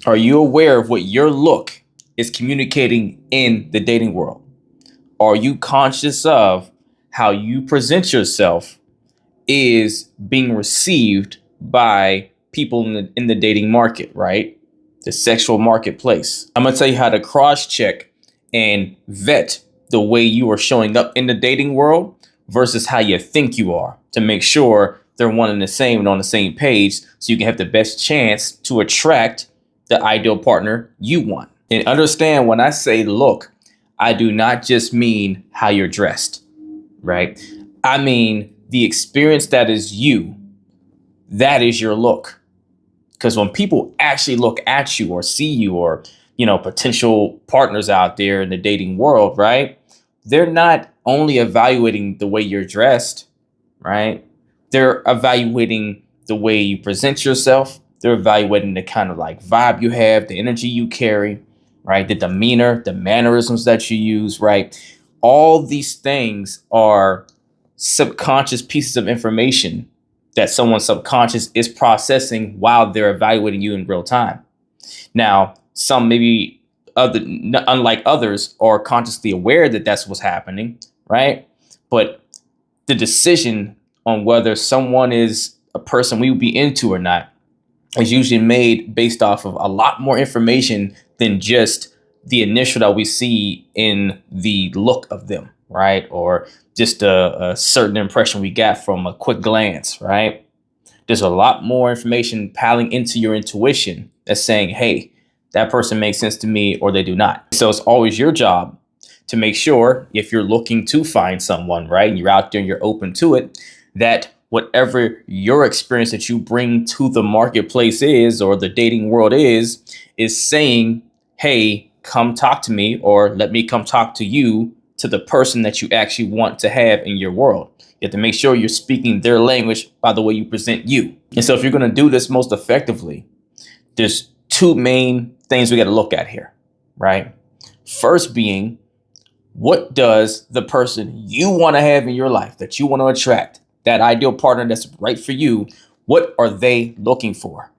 Are you aware of what your look is communicating in the dating world? Are you conscious of how you present yourself is being received by people in the dating market, right? The sexual marketplace. I'm going to tell you how to cross check and vet the way you are showing up in the dating world versus how you think you are to make sure they're one and the same and on the same page so you can have the best chance to attract the ideal partner you want. And understand when I say look, I do not just mean how you're dressed, right? I mean the experience that is you, that is your look. Because when people actually look at you or see you or, potential partners out there in the dating world, right? They're not only evaluating the way you're dressed, right? They're evaluating the way you present yourself. They're evaluating the kind of like vibe you have, the energy you carry, right? The demeanor, the mannerisms that you use, right? All these things are subconscious pieces of information that someone subconscious is processing while they're evaluating you in real time. Now, some maybe unlike others are consciously aware that that's what's happening, right? But the decision on whether someone is a person we would be into or not is usually made based off of a lot more information than just the initial that we see in the look of them, right? Or just a certain impression we got from a quick glance, right? There's a lot more information piling into your intuition that's saying, hey, that person makes sense to me or they do not. So it's always your job to make sure if you're looking to find someone, right, and you're out there and you're open to it, that whatever your experience that you bring to the marketplace is or the dating world is saying, hey, come talk to me or let me come talk to you, to the person that you actually want to have in your world. You have to make sure you're speaking their language by the way you present you. And so if you're going to do this most effectively, there's two main things we got to look at here, right? First being, what does the person you want to have in your life that you want to attract, that ideal partner that's right for you, what are they looking for?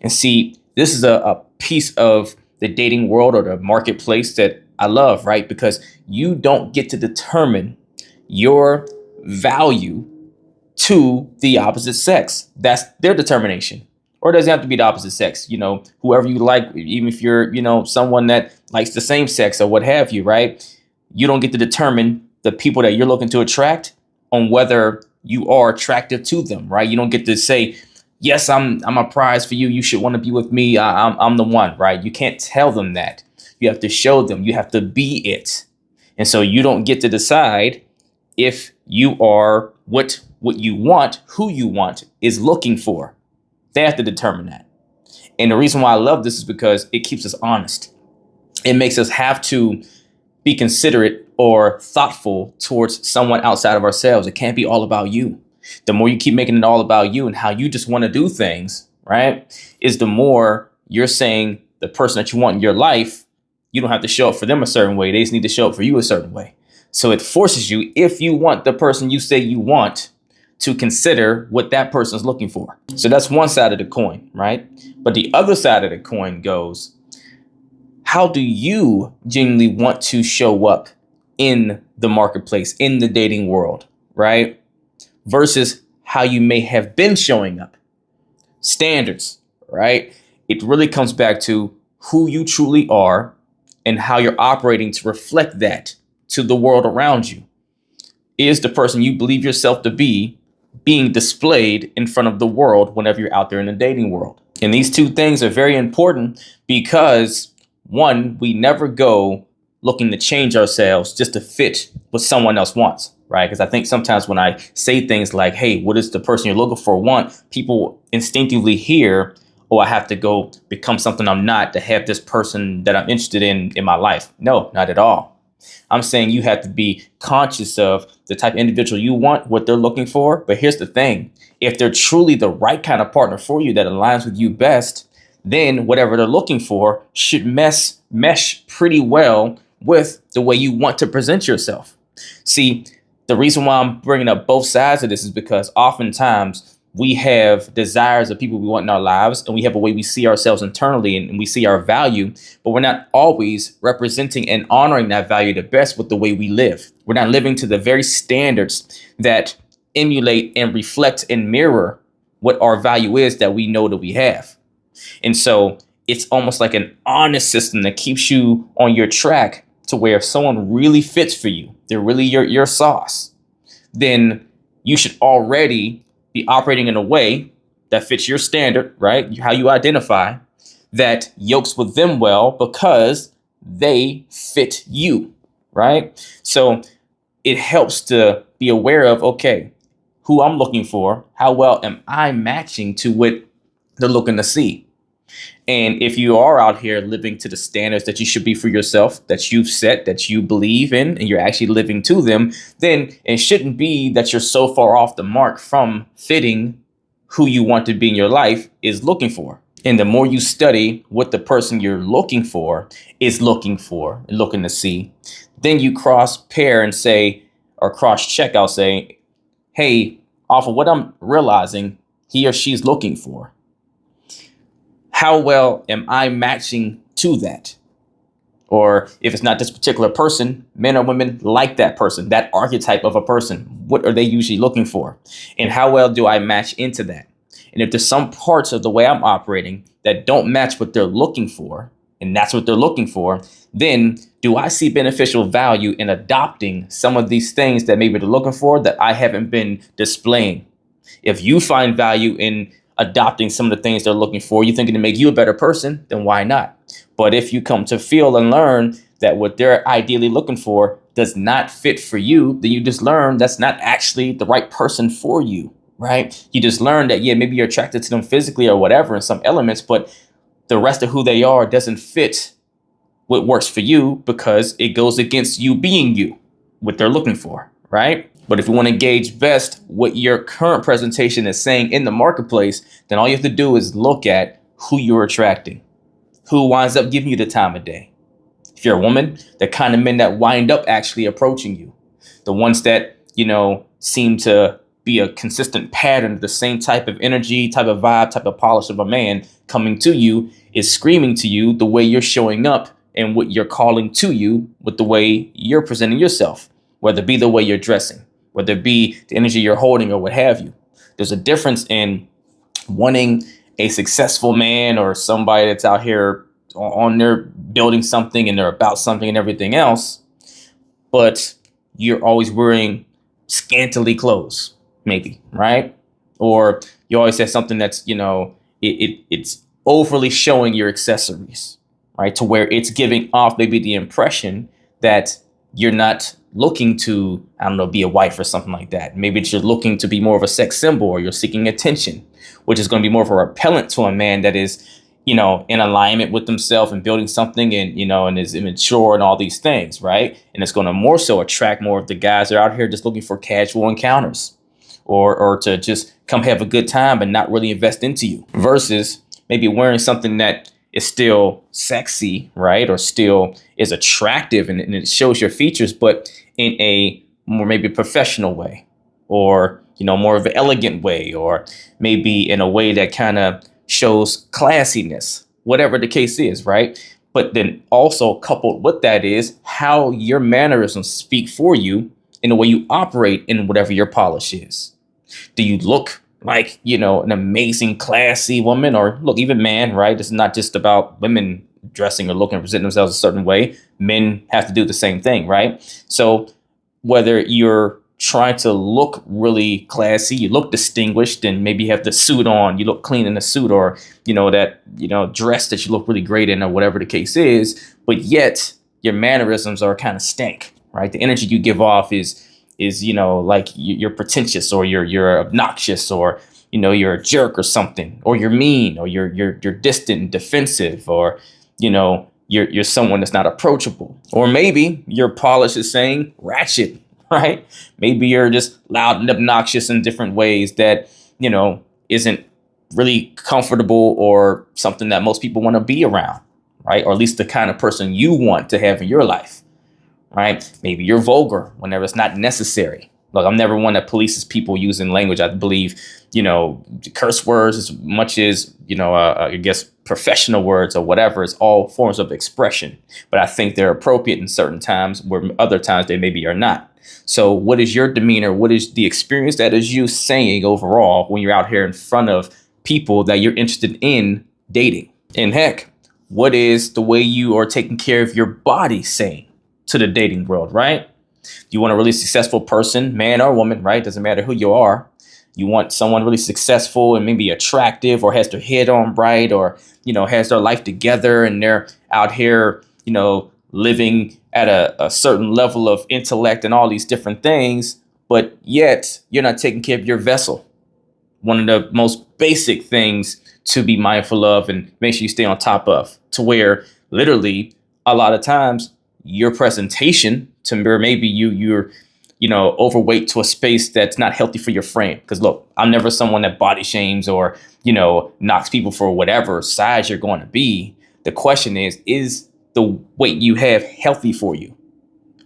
And see, this is a piece of the dating world or the marketplace that I love, right? Because you don't get to determine your value to the opposite sex. That's their determination. Or it doesn't have to be the opposite sex, whoever you like, even if you're, someone that likes the same sex or what have you, right? You don't get to determine the people that you're looking to attract on whether you are attractive to them, right? You don't get to say, yes, I'm a prize for you. You should want to be with me. I'm the one, right? You can't tell them that. You have to show them. You have to be it. And so you don't get to decide if you are what you want, who you want is looking for. They have to determine that. And the reason why I love this is because it keeps us honest. It makes us have to be considerate or thoughtful towards someone outside of ourselves. It can't be all about you. The more you keep making it all about you and how you just want to do things, right, is the more you're saying the person that you want in your life, you don't have to show up for them a certain way. They just need to show up for you a certain way. So it forces you, if you want the person you say you want, to consider what that person's looking for. So that's one side of the coin, right? But the other side of the coin goes, how do you genuinely want to show up in the marketplace, in the dating world, right? Versus how you may have been showing up. Standards, right? It really comes back to who you truly are and how you're operating to reflect that to the world around you. Is the person you believe yourself to be being displayed in front of the world whenever you're out there in the dating world? And these two things are very important because, one, we never go looking to change ourselves just to fit what someone else wants, right? Because I think sometimes when I say things like, hey, what is the person you're looking for want, people instinctively hear, oh, I have to go become something I'm not to have this person that I'm interested in my life. No, not at all. I'm saying you have to be conscious of the type of individual you want, what they're looking for. But here's the thing. If they're truly the right kind of partner for you that aligns with you best, then whatever they're looking for should mesh pretty well with the way you want to present yourself. See, the reason why I'm bringing up both sides of this is because oftentimes we have desires of people we want in our lives, and we have a way we see ourselves internally, and we see our value, but we're not always representing and honoring that value the best with the way we live. We're not living to the very standards that emulate and reflect and mirror what our value is that we know that we have. And so it's almost like an honest system that keeps you on your track to where if someone really fits for you, they're really your sauce, then you should already be operating in a way that fits your standard, right? How you identify that yokes with them well because they fit you, right? So it helps to be aware of, okay, who I'm looking for, how well am I matching to what they're looking to see? And if you are out here living to the standards that you should be for yourself, that you've set, that you believe in, and you're actually living to them, then it shouldn't be that you're so far off the mark from fitting who you want to be in your life is looking for. And the more you study what the person you're looking for is looking for and looking to see, then you cross pair and say, or cross check, I'll say, hey, off of what I'm realizing he or she's looking for, how well am I matching to that? Or if it's not this particular person, men or women like that person, that archetype of a person, what are they usually looking for? And how well do I match into that? And if there's some parts of the way I'm operating that don't match what they're looking for, and that's what they're looking for, then do I see beneficial value in adopting some of these things that maybe they're looking for that I haven't been displaying? If you find value in adopting some of the things they're looking for, you thinking to make you a better person, then why not? But if you come to feel and learn that what they're ideally looking for does not fit for you, then you just learn that's not actually the right person for you, right? You just learn that, yeah, maybe you're attracted to them physically or whatever in some elements, but the rest of who they are doesn't fit what works for you because it goes against you being you, what they're looking for, right? But if you want to gauge best what your current presentation is saying in the marketplace, then all you have to do is look at who you're attracting, who winds up giving you the time of day. If you're a woman, the kind of men that wind up actually approaching you, the ones that, seem to be a consistent pattern of the same type of energy, type of vibe, type of polish of a man coming to you is screaming to you the way you're showing up and what you're calling to you with the way you're presenting yourself, whether it be the way you're dressing, whether it be the energy you're holding or what have you. There's a difference in wanting a successful man or somebody that's out here on their building something and they're about something and everything else, but you're always wearing scantily clothes, maybe, right? Or you always have something that's, it's overly showing your accessories, right? To where it's giving off maybe the impression that you're not looking to, be a wife or something like that. Maybe you're looking to be more of a sex symbol or you're seeking attention, which is going to be more of a repellent to a man that is, in alignment with himself and building something and is immature and all these things, right? And it's going to more so attract more of the guys that are out here just looking for casual encounters or to just come have a good time and not really invest into you versus maybe wearing something that is still sexy, right? Or still is attractive and it shows your features, but in a more maybe professional way or, more of an elegant way, or maybe in a way that kind of shows classiness, whatever the case is, right? But then also coupled with that is how your mannerisms speak for you in the way you operate in whatever your polish is. Do you look like, an amazing, classy woman, or look, even man, right? It's not just about women dressing or looking and presenting themselves a certain way. Men have to do the same thing, right? So whether you're trying to look really classy, you look distinguished, and maybe you have the suit on, you look clean in the suit, or, that, dress that you look really great in, or whatever the case is, but yet your mannerisms are kind of stank, right? The energy you give off is like you're pretentious or you're obnoxious or, you're a jerk or something, or you're mean, or you're distant and defensive, or, you're someone that's not approachable, or maybe your polish is saying ratchet, right? Maybe you're just loud and obnoxious in different ways that, isn't really comfortable or something that most people want to be around, right? Or at least the kind of person you want to have in your life, right? Maybe you're vulgar whenever it's not necessary, Look, I'm never one that polices people using language. I believe, curse words as much as, I guess professional words or whatever is all forms of expression. But I think they're appropriate in certain times where other times they maybe are not. So what is your demeanor? What is the experience that is you saying overall when you're out here in front of people that you're interested in dating? And heck, what is the way you are taking care of your body saying to the dating world, right? You want a really successful person, man or woman, right? Doesn't matter who you are. You want someone really successful and maybe attractive or has their head on right or, has their life together and they're out here, living at a certain level of intellect and all these different things. But yet you're not taking care of your vessel. One of the most basic things to be mindful of and make sure you stay on top of, to where literally a lot of times your presentation to where maybe you're overweight to a space that's not healthy for your frame. Because look, I'm never someone that body shames or knocks people for whatever size you're going to be. The question is the weight you have healthy for you,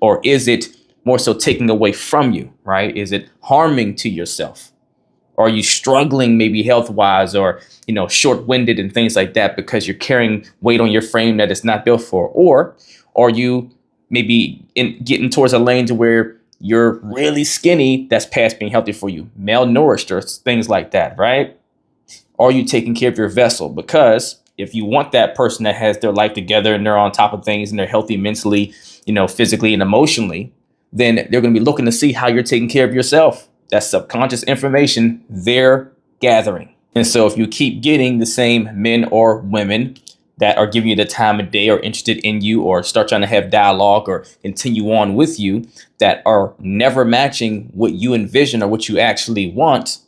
or is it more so taking away from you, right? Is it harming to yourself? Are you struggling maybe health wise or short winded and things like that because you're carrying weight on your frame that it's not built for? Or are you maybe getting towards a lane to where you're really skinny that's past being healthy for you, malnourished or things like that, right? Are you taking care of your vessel? Because if you want that person that has their life together and they're on top of things and they're healthy mentally, physically and emotionally, then they're going to be looking to see how you're taking care of yourself. That's subconscious information they're gathering. And so if you keep getting the same men or women that are giving you the time of day or interested in you or start trying to have dialogue or continue on with you that are never matching what you envision or what you actually want,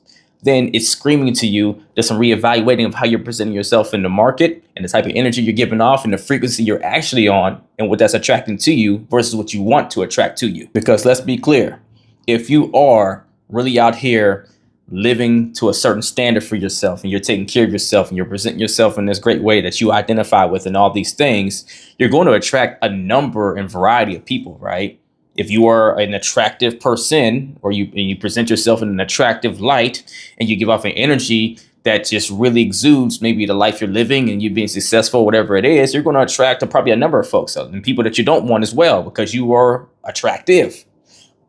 then it's screaming to you there's some reevaluating of how you're presenting yourself in the market and the type of energy you're giving off and the frequency you're actually on and what that's attracting to you versus what you want to attract to you. Because let's be clear, if you are really out here living to a certain standard for yourself and you're taking care of yourself and you're presenting yourself in this great way that you identify with and all these things, you're going to attract a number and variety of people, right? If you are an attractive person or you present yourself in an attractive light and you give off an energy that just really exudes maybe the life you're living and you being successful, whatever it is, you're going to attract probably a number of folks and people that you don't want as well because you are attractive.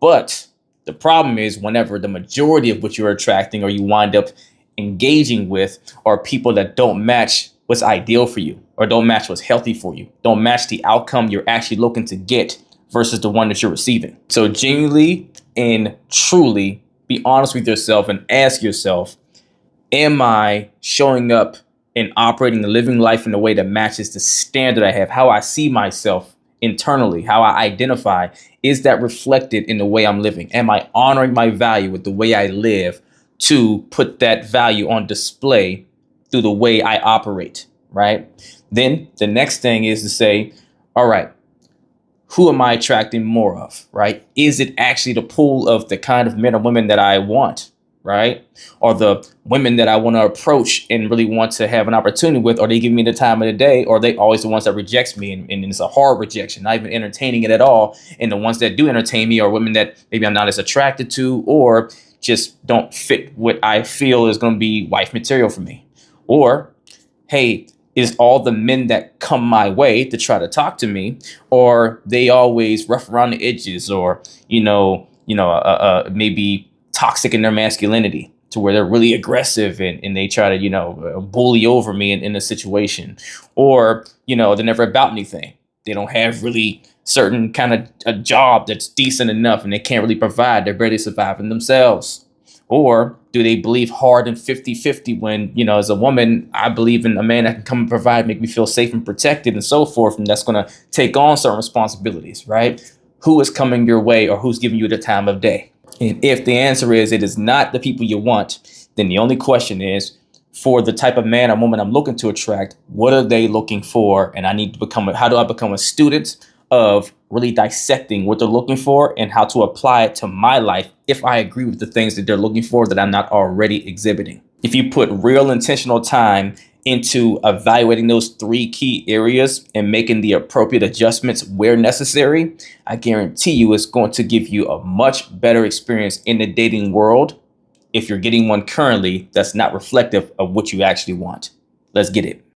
But the problem is whenever the majority of what you're attracting or you wind up engaging with are people that don't match what's ideal for you or don't match what's healthy for you, don't match the outcome you're actually looking to get versus the one that you're receiving. So genuinely and truly be honest with yourself and ask yourself, am I showing up and operating and living life in a way that matches the standard I have, how I see myself internally, how I identify? Is that reflected in the way I'm living? Am I honoring my value with the way I live to put that value on display through the way I operate, right? Then the next thing is to say, all right, who am I attracting more of, right? Is it actually the pool of the kind of men or women that I want, right? Or the women that I want to approach and really want to have an opportunity with? Are they giving me the time of the day? Or are they always the ones that rejects me? And it's a hard rejection, not even entertaining it at all. And the ones that do entertain me are women that maybe I'm not as attracted to or just don't fit what I feel is going to be wife material for me. Or, hey, is all the men that come my way to try to talk to me, or they always rough around the edges, or maybe toxic in their masculinity to where they're really aggressive and they try to bully over me in a situation, or they're never about anything. They don't have really certain kind of a job that's decent enough, and they can't really provide. They're barely surviving themselves. Or do they believe hard and 50-50 when, as a woman, I believe in a man that can come and provide, make me feel safe and protected and so forth. And that's going to take on certain responsibilities, right? Who is coming your way or who's giving you the time of day? And if the answer is it is not the people you want, then the only question is, for the type of man or woman I'm looking to attract, what are they looking for? And how do I become a student of really dissecting what they're looking for and how to apply it to my life if I agree with the things that they're looking for that I'm not already exhibiting. If you put real intentional time into evaluating those three key areas and making the appropriate adjustments where necessary, I guarantee you it's going to give you a much better experience in the dating world if you're getting one currently that's not reflective of what you actually want. Let's get it.